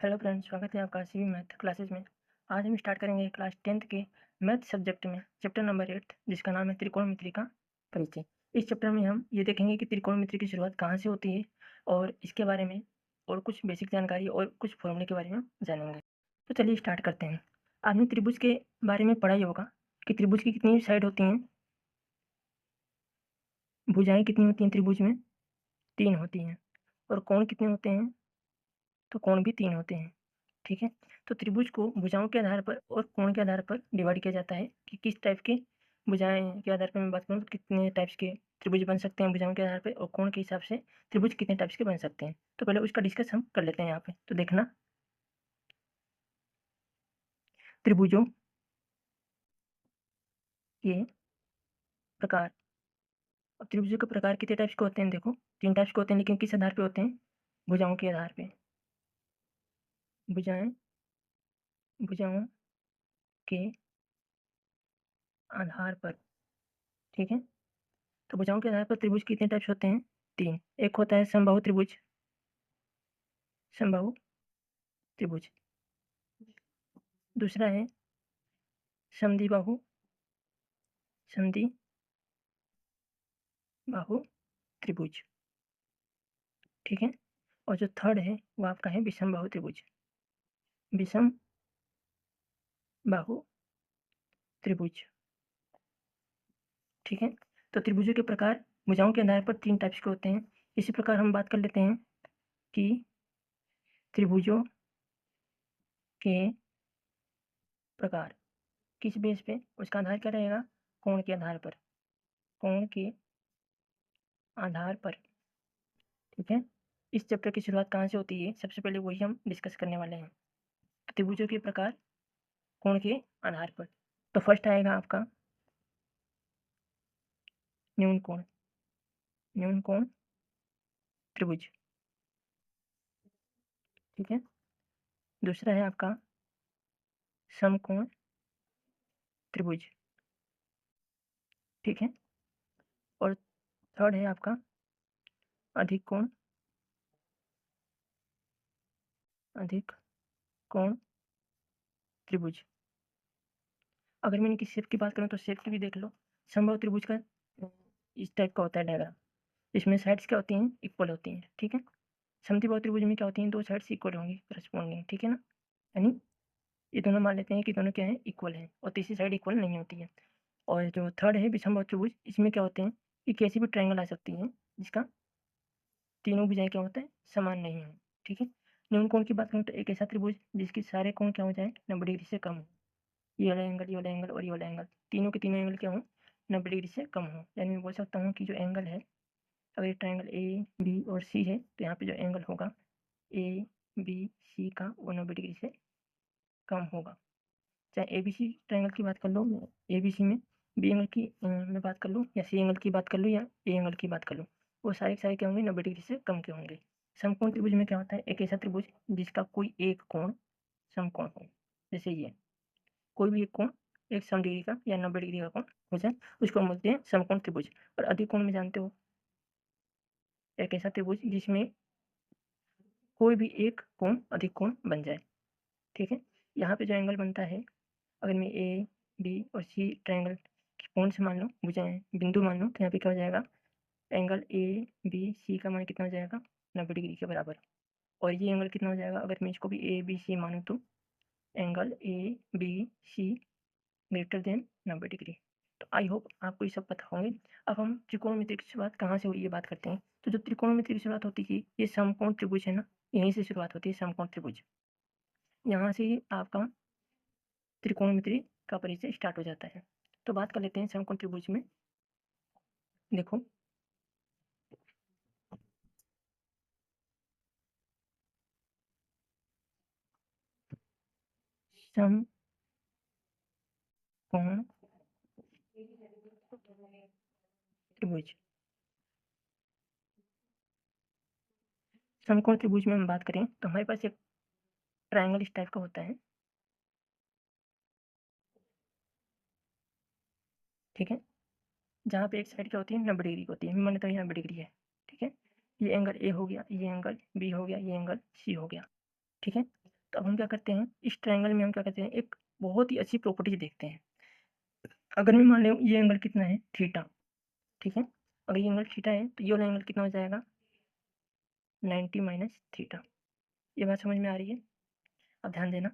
Hello friends, स्वागत है आपका सीवी मैथ क्लासेस में। आज हम स्टार्ट करेंगे क्लास 10th के मैथ सब्जेक्ट में चैप्टर नंबर 8 जिसका नाम है त्रिकोणमिति का परिचय। इस चैप्टर में हम ये देखेंगे कि त्रिकोणमिति की शुरुआत कहाँ से होती है और इसके बारे में और कुछ बेसिक जानकारी और कुछ फॉर्मूले के बारे में जानेंगे। तो चलिए स्टार्ट करते हैं। आपने त्रिभुज के बारे में पढ़ा ही होगा कि त्रिभुज की कितनी साइड होती हैं, भुजाएं कितनी होती हैं त्रिभुज में, 3 होती हैं। और कोण कितने होते हैं, तो कोण भी 3 होते हैं। ठीक है, तो त्रिभुज को भुजाओं के आधार पर और कोण के आधार पर डिवाइड किया जाता है कि किस टाइप के भुजाएं के आधार पर मैं बात करूँ तो कितने टाइप्स के त्रिभुज बन सकते हैं भुजाओं के आधार पर, और कोण के हिसाब से त्रिभुज कितने टाइप्स के बन सकते हैं। तो पहले उसका डिस्कस हम कर लेते हैं यहाँ पे। तो देखना, त्रिभुजों के प्रकार। अब त्रिभुजों के प्रकार कितने टाइप्स के होते हैं, देखो 3 टाइप्स के होते हैं, लेकिन किस आधार पर होते हैं, भुजाओं के आधार पर। भुजाएं भुजाओं के आधार पर। ठीक है, तो भुजाओं के आधार पर त्रिभुज कितने टाइप्स होते हैं, 3। एक होता है समबाहु त्रिभुज, समबाहु त्रिभुज। दूसरा है समद्विबाहु, समद्विबाहु त्रिभुज। ठीक है, और जो थर्ड है वो आपका है विषमबाहु त्रिभुज, विषमबाहु त्रिभुज। ठीक है, तो त्रिभुजों के प्रकार भुजाओं के आधार पर 3 टाइप्स के होते हैं। इसी प्रकार हम बात कर लेते हैं कि त्रिभुजों के प्रकार किस बेस पे, उसका आधार क्या रहेगा, कोण के आधार पर, कोण के आधार पर। ठीक है, इस चैप्टर की शुरुआत कहाँ से होती है, सबसे पहले वही हम डिस्कस करने वाले हैं। त्रिभुजों के प्रकार कोण के आधार पर। तो फर्स्ट आएगा आपका न्यून कोण, न्यून कोण त्रिभुज। ठीक है, दूसरा है आपका समकोण त्रिभुज। ठीक है, और थर्ड है आपका अधिक कोण, अधिक कोण त्रिभुज। अगर मैं इनकी शेप की बात करूँ तो शेप की भी देख लो। समबाहु त्रिभुज का इस टाइप का होता है डायग्राम, इसमें साइड्स क्या होती हैं, इक्वल होती हैं। ठीक है, समद्विबाहु त्रिभुज में क्या होती हैं, 2 साइड्स इक्वल होंगी करस्पॉन्डिंग। ठीक है ना, यानी ये दोनों मान लेते हैं कि दोनों क्या है, इक्वल है, और तीसरी साइड इक्वल नहीं होती है। और जो थर्ड है विषमबाहु त्रिभुज, इसमें क्या होते हैं कि कैसी भी ट्रायंगल आ सकती है जिसका तीनों भुजाएं क्या होता है, समान नहीं है। ठीक है, न्यून कोण की बात करूँ तो एक ऐसा त्रिभुज जिसके सारे कोण क्या हो जाए, 90 डिग्री से कम हो। ये वाला एंगल, ये वाला एंगल और ये वाला एंगल, तीनों के तीनों एंगल क्या हो, 90 डिग्री से कम हो। यानी मैं बोल सकता हूँ कि जो एंगल है, अगर ये ट्रायंगल ए बी और सी है तो यहाँ पे जो एंगल होगा ए बी सी का वो 90 डिग्री से कम होगा। चाहे ए बी सी ट्रायंगल की बात कर लो, ए बी सी में बी एंगल की मैं बात कर लूँ, या सी एंगल की बात कर लूँ, या ए एंगल की बात कर लूँ, वो सारे के सारे क्या होंगे, 90 डिग्री से कम के होंगे। समकोण त्रिभुज में क्या होता है, एक ऐसा त्रिभुज जिसका कोई एक कोण समकोण हो। जैसे ये कोई भी एक कोण एक सम डिग्री का या 90 डिग्री का कोण हो जाए, उसको हम बोलते हैं समकोण त्रिभुज। और अधिक कोण में जानते हो, एक ऐसा त्रिभुज जिसमें कोई भी एक कोण अधिक कोण बन जाए। ठीक है, यहाँ पे जो एंगल बनता है, अगर मैं ए बी और सी ट्रायंगल की कोण से मान लो, भुजाएं बिंदु मान लो, तो यहाँ पे क्या हो जाएगा, एंगल ए बी सी का मान कितना हो जाएगा, 90 डिग्री के बराबर। और ये एंगल कितना हो जाएगा, अगर मैं इसको भी ए बी सी मानूँ तो angle A B C greater than 90 degree. तो आई होप आपको ये सब पता होंगे। अब हम त्रिकोणमिति की शुरुआत कहाँ से हुई ये बात करते हैं। तो जो त्रिकोणमिति की शुरुआत होती है, ये समकोण त्रिभुज है ना, यहीं से शुरुआत होती है, समकोण त्रिभुज। यहाँ से ही आपका त्रिकोणमिति का परिचय स्टार्ट हो जाता है। तो बात कर लेते हैं समकोण त्रिभुज में। देखो, समकोण त्रिभुज, समकोण त्रिभुज में हम बात करें तो हमारे पास एक ट्रायंगल इस टाइप का होता है। ठीक है, जहाँ पे एक साइड क्या होती है, 90 डिग्री की होती है। मैं मानता हूँ ये 90 डिग्री है। ठीक है, ये एंगल ए हो गया, ये एंगल बी हो गया, ये एंगल सी हो गया। ठीक है, तो अब हम क्या करते हैं, इस ट्रायंगल में हम क्या करते हैं, एक बहुत ही अच्छी प्रॉपर्टीज देखते हैं। अगर मैं मान लो ये एंगल कितना है, थीटा, ठीक है। अगर ये एंगल थीटा है तो ये वाला एंगल कितना हो जाएगा, 90 माइनस थीटा। ये बात समझ में आ रही है? अब ध्यान देना,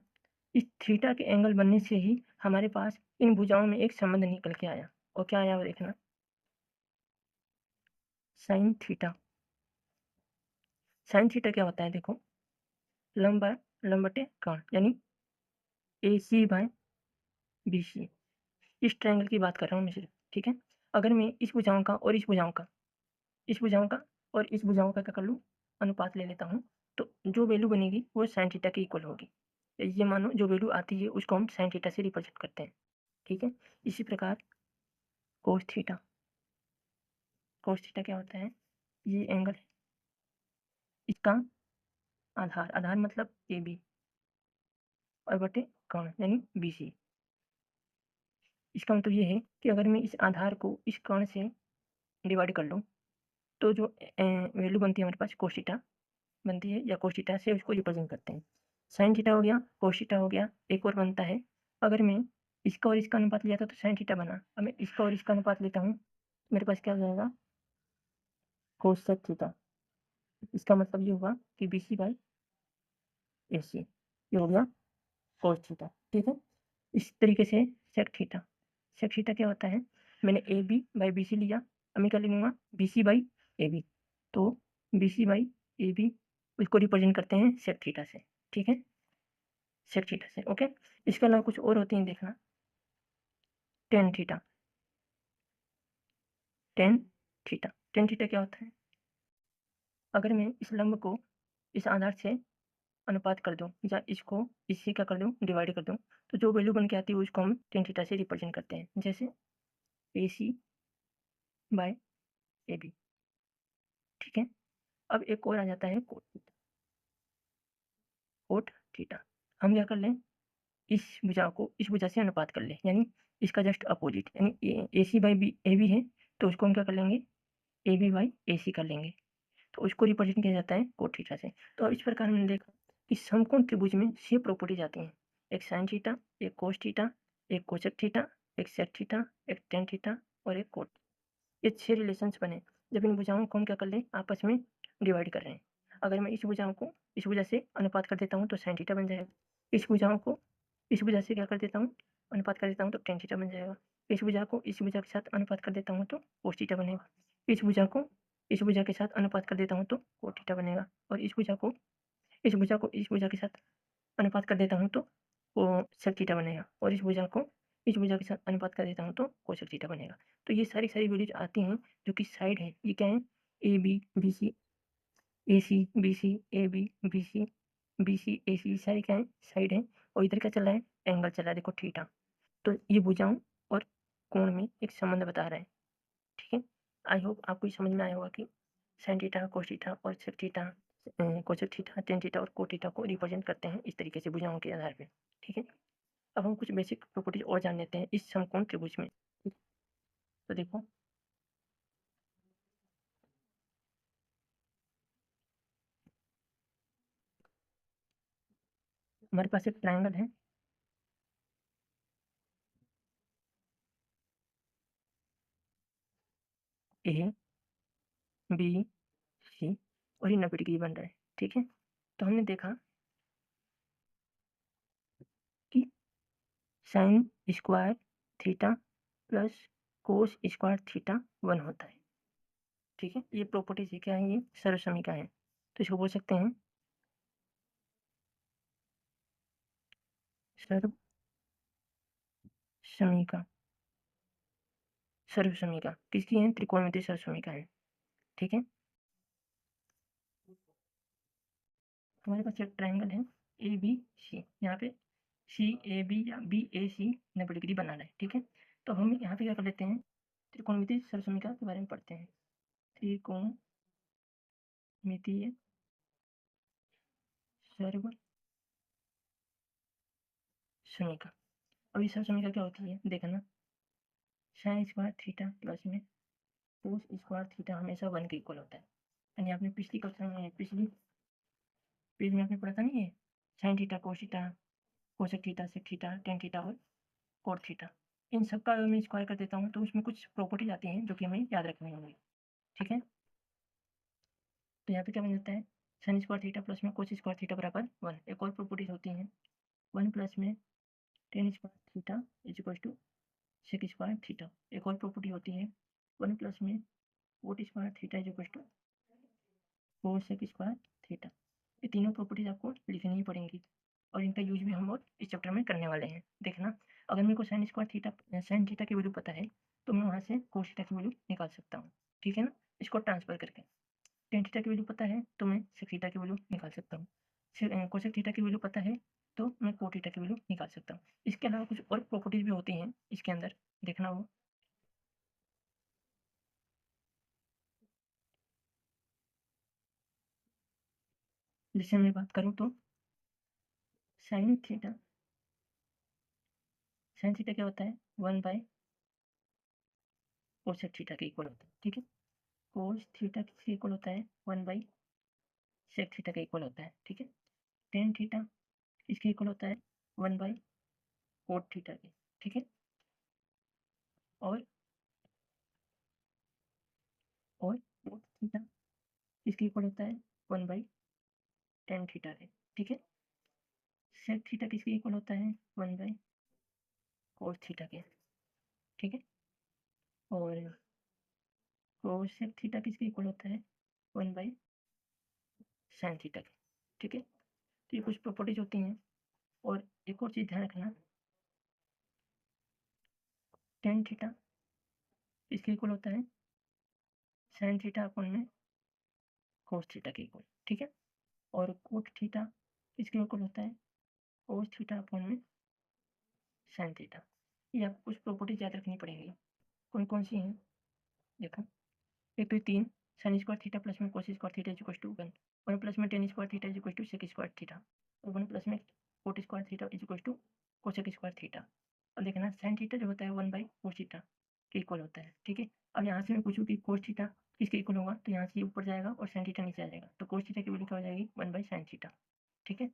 इस थीटा के एंगल बनने से ही हमारे पास इन भुजाओं में एक संबंध निकल के आया। और क्या आया वो देखना, साइन थीटा। साइन थीटा क्या होता है, देखो, लंब लंब बटे कोण, यानी ए सी बाय बी सी। इस ट्रायंगल की बात कर रहा हूँ मैं सिर्फ, ठीक है। अगर मैं इस भुजाओं का और इस भुजाओं का, इस भुजाओं का और इस भुजाओं का क्या कर लूँ, अनुपात ले लेता हूँ, तो जो वैल्यू बनेगी वो साइन थीटा के इक्वल होगी। ये मानो जो वैल्यू आती है उसको हम साइन थीटा से रिप्रेजेंट करते हैं, ठीक है। इसी प्रकार कोस थीटा, कोस थीटा क्या होता है, ये एंगल है, इसका आधार, आधार मतलब ए बी, और बटे कोण यानी बी सी। इसका मतलब ये है कि अगर मैं इस आधार को इस कोण से डिवाइड कर लूँ तो जो वैल्यू बनती है हमारे पास कोस थीटा बनती है, या कोस थीटा से उसको रिप्रेजेंट करते हैं। साइन थीटा हो गया, कोस थीटा हो गया, एक और बनता है, अगर मैं इसका और इसका अनुपात लिया था तो साइन थीटा बना। अब मैं इसका और इसका अनुपात लेता हूँ, मेरे पास क्या हो जाएगा, कोसेक थीटा। इसका मतलब ये हुआ कि बी सी बाई ए सी, ये हो गया कोस थीटा, ठीक है। इस तरीके से सेक थीटा, सेक थीटा क्या होता है, मैंने A B by B C लिया, अब मैं क्या लिखूंगा, B C by A B. तो B C by A B इसको रिप्रेजेंट करते हैं सेक थीटा से, ठीक है, सेक थीटा से, ओके। इसके अलावा कुछ और होते हैं, देखना, tan theta, tan theta, tan theta क्या होता है, अगर मैं इस लंब को इस आधार से अनुपात कर दूं, या इसको इससे क्या कर दूं, डिवाइड कर दूं, तो जो वैल्यू बन के आती है उसको हम टेन थीटा से रिप्रेजेंट करते हैं, जैसे ए सी बाय ए बी, ठीक है। अब एक और आ जाता है कोट थीटा, कोट थीटा। हम क्या कर लें, इस भुजा को इस भुजा से अनुपात कर लें, यानी इसका जस्ट अपोजिट, यानी ए सी बाई बी ए बी है तो उसको हम क्या कर लेंगे, ए बी बाई ए सी कर लेंगे, तो उसको रिप्रेजेंट किया जाता है कोट थीटा से। तो अब इस प्रकार हमने देखा कि समकोण त्रिभुज में 6 प्रॉपर्टीज आती हैं, एक साइन थीटा, एक कोस थीटा, एक कोसेक थीटा, एक सेक थीटा, एक टेन थीटा और एक कोट। ये 6 रिलेशंस बने जब इन भुजाओं को हम क्या कर लें, आपस में डिवाइड कर रहे हैं। अगर मैं इस भुजाओं को इस भुजा से अनुपात कर देता हूँ तो साइन थीटा बन जाएगा, इस भुजाओं को इस भुजा से क्या कर देता हूँ, अनुपात कर देता हूँ तो टेन थीटा बन जाएगा, इस भुजा को इस भुजा के साथ अनुपात कर देता हूँ तो कोस थीटा बनेगा, इस भुजा को इस भुजा के साथ अनुपात कर देता हूँ तो कोट थीटा बनेगा, और इस भुजा को इस भुजा को इस भुजा के साथ अनुपात कर देता हूँ तो वो सेक थीटा बनेगा, और इस भुजा को इस भुजा के साथ अनुपात कर देता हूँ तो कोसेक थीटा बनेगा। तो ये सारी वैल्यूज आती हैं जो कि साइड है, ये क्या है, A B B C, A C B C, A B B C, B C A C, सारी क्या है, साइड है। और इधर क्या चल रहा है, एंगल चल रहा है, देखो थीटा। तो ये भुजाओं और कोण में एक संबंध बता रहा है, ठीक है। आई होप आपको ये समझ में आया होगा कि साइन थीटा, कोस थीटा और sec theta, cosec theta, tan theta और कोट थीटा को रिप्रेजेंट करते हैं इस तरीके से भुजाओं के आधार पे, ठीक है। अब हम कुछ बेसिक प्रॉपर्टीज और जान लेते हैं इस समकोण त्रिभुज में, ठीक? तो देखो, हमारे पास एक ट्रायंगल है, ए बी सी, और ये 90 डिग्री बन रहा है, ठीक है। तो हमने देखा कि sine square theta plus cos square theta 1 होता है, ठीक है। ये प्रॉपर्टीज है, क्या है, ये सर्वसमीका है, तो इसको बोल सकते हैं सर्वसमीका। सर्वसमीका किसकी है, त्रिकोणमितीय सर्वसमीका है, ठीक है। हमारे पास एक ट्रायंगल है ए बी सी, यहाँ पे सी ए बी या बी ए सी 90 डिग्री बनाना है, ठीक है। तो हम यहाँ पे क्या कर लेते हैं, त्रिकोणमितीय सर्वसमीका के बारे में पढ़ते हैं। त्रिकोणमितीय सर्वसमीका। अब ये सर्वसमीका क्या होती है, देखना, साइन स्क्वायर थीटा प्लस में कोस स्क्वायर थीटा हमेशा 1 के इक्वल होता है, यानी आपने पिछली कक्षा में पिछली पेज में आपने पढ़ा था नहीं, ये sine theta, cos theta, cosec theta, sec theta, tan theta और कोट थीटा। इन सब का अगर मैं स्क्वायर कर देता हूँ तो उसमें कुछ प्रॉपर्टीज आती हैं जो कि हमें याद रखनी होंगी। ठीक है, तो यहाँ पे क्या बन जाता है, साइन स्क्वायर थीटा प्लस में कोस स्क्वायर थीटा बराबर 1। एक और प्रॉपर्टीज होती हैं, 1 प्लस में tan square theta is equal to sec square theta. एक और प्रॉपर्टी होती है, 1 प्लस में cot square theta is equal to cosec square theta. ये तीनों प्रॉपर्टीज आपको लिखनी ही पड़ेंगी और इनका यूज भी हम लोग इस चैप्टर में करने वाले हैं। देखना, अगर मेरे को sine square theta, sine theta की वैल्यू पता है तो मैं वहाँ से कोस थीटा की वैल्यू निकाल सकता हूँ। ठीक है ना, इसको ट्रांसफर करके। टेन थीटा की वैल्यू पता है तो मैं सेक थीटा की वैल्यू निकाल सकता हूँ। कोसेक थीटा की वैल्यू पता है तो मैं कोट थीटा की वैल्यू निकाल सकता हूँ। इसके अलावा कुछ और प्रॉपर्टीज भी होती हैं इसके अंदर, देखना वो। जैसे मैं बात करूँ तो साइन थीटा, साइन थीटा क्या होता है, 1 बाय कोसेक थीटा के इक्वल होता है। ठीक है, कोस थीटा किसके इक्वल होता है, 1 बाय सेक थीटा के इक्वल होता है। ठीक है, टेन थीटा इसके इक्वल होता है 1 बाय कोट थीटा के। ठीक है, और कोट थीटा इसके इक्वल होता है 1/tan थीटा के। ठीक है, सेक थीटा किसके इक्वल होता है, 1/cos थीटा के। ठीक है, और कोसेक थीटा किसके इक्वल होता है, 1/sin थीटा के। ठीक है, तो ये कुछ प्रॉपर्टीज होती हैं। और एक और चीज़ ध्यान रखना, टेन थीटा इसके इक्वल होता है साइन थीटा अपन में कोस थीटा के इक्वल। ठीक है, और कोट थीटा इसके इक्वल होता है कोस थीटा अपन में साइन थीटा। ये आपको कुछ प्रॉपर्टीज याद रखनी पड़ेंगी। कौन कौन सी हैं, देखो। एक तो 3 साइन स्क्वायर थीटा प्लस में cos square theta is equal to 1, 1 plus में tan square theta is equal to sec square theta, और 1 प्लस में cot square theta is equal to cosec square theta. अब देखना, साइन थीटा जो होता है 1/कोस theta के इक्वल होता है। ठीक है, अब यहाँ से मैं पूछूँ कि कोस थीटा किसके इक्वल होगा, तो यहाँ से ये ऊपर जाएगा और साइन थीटा नीचे आ जाएगा, तो कोस थीटा की वैल्यू क्या हो जाएगी, 1/sin थीटा। ठीक है,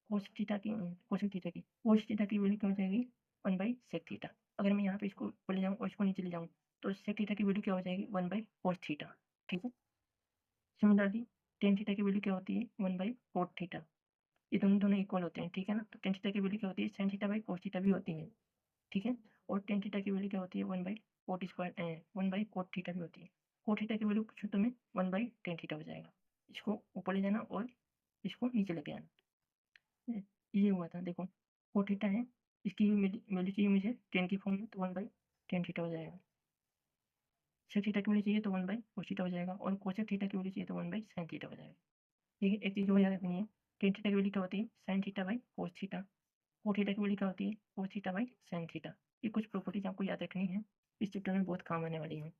कोस थीटा की कोसेक थीटा की कोस थीटा की वैल्यू क्या हो जाएगी, 1/सेक थीटा। अगर मैं यहाँ पे इसको ऊपर ले जाऊँ और इसको नीचे ले जाऊँ तो सेक थीटा की वैल्यू क्या हो जाएगी, 1/कोस थीटा। ठीक है, सिमिलरली टेन थीटा की वैल्यू क्या होती है, 1/कोट थीटा। ये दोनों दोनों इक्वल होते हैं। ठीक है ना, तो टेन थीटा की वैल्यू क्या होती है, sine theta by cos theta भी होती है। ठीक है, और टेन थीटा की वैल्यू क्या होती है, 1/कोट थीटा भी होती है। कोट थीटा की वैल्यू पूछो तो मैं 1/tan थीटा हो जाएगा। इसको ऊपर ले जाना और इसको नीचे लेके आना। ये हुआ था, देखो कोट थीटा है, इसकी वैल्यू चाहिए मुझे टेन की फॉर्म में, तो 1/tan थीटा हो जाएगा। सेक थीटा की वैल्यू चाहिए तो 1/कोस थीटा हो जाएगा, और कोसेक थीटा की वैल्यू चाहिए तो 1/sin थीटा हो जाएगा। ठीक है, एक चीज़ और याद रखनी है, टेन थीटा की वैल्यू क्या होती है, sine theta by cos theta. Cot theta की वैल्यू क्या होती है, cos theta by sine theta. ये कुछ प्रॉपर्टीज आपको याद रखनी है, इस चैप्टर में बहुत काम आने वाली हैं।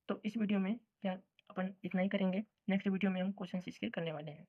तो इस वीडियो में क्या अपन इतना ही करेंगे, नेक्स्ट वीडियो में हम क्वेश्चन इसके करने वाले हैं।